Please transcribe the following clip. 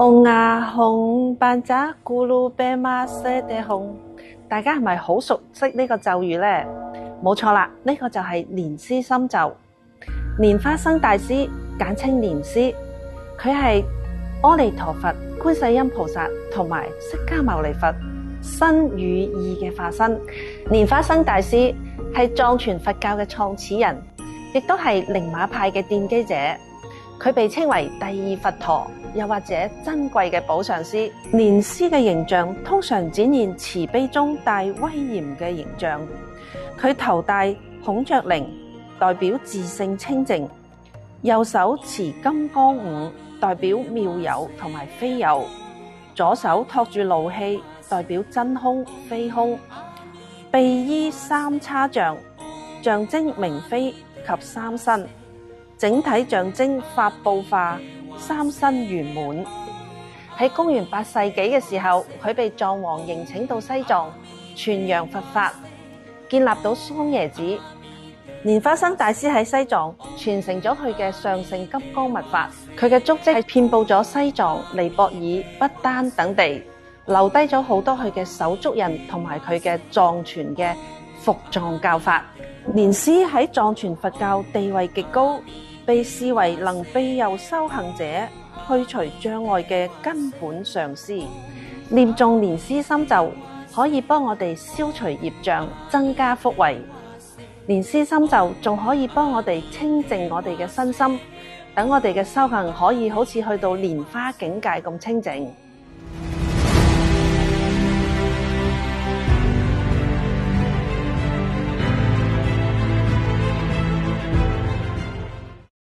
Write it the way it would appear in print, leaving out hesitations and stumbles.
紅啊紅，班扎咕嚕啤馬舍地紅，大家係咪好熟悉呢個咒語呢？冇錯啦，呢個就係蓮師心咒。蓮花生大師簡稱蓮師，佢係阿彌陀佛、觀世音菩薩同埋釋迦牟尼佛身與意嘅化身。蓮花生大師係藏傳佛教嘅創始人，亦都係寧瑪派嘅奠基者。佢被稱為第二佛陀，又或者珍貴嘅寶上師。蓮師嘅形象通常展現慈悲中帶威嚴嘅形象。佢頭戴孔雀翎，代表自性清淨；右手持金剛杵，代表妙有同埋非有；左手托住怒氣，代表真空非空；臂依三叉象，象徵明非及三身。整體象徵法報化，三身圓滿。喺公元8世紀嘅時候，佢被藏王迎請到西藏，傳揚佛法，建立到桑耶寺。蓮花生大師喺西藏傳承咗佢嘅上乘金剛密法，佢嘅足跡係遍佈咗西藏、尼泊爾、不丹等地，留低咗好多佢嘅手足印同埋佢嘅藏傳嘅伏藏教法。蓮師喺藏傳佛教地位極高，被視為能庇佑修行者去除障礙嘅根本上師。念誦蓮師心咒可以幫我哋消除業障，增加福慧。蓮師心咒仲可以幫我哋清淨我哋嘅身心，等我哋嘅修行可以好似去到蓮花境界咁清淨。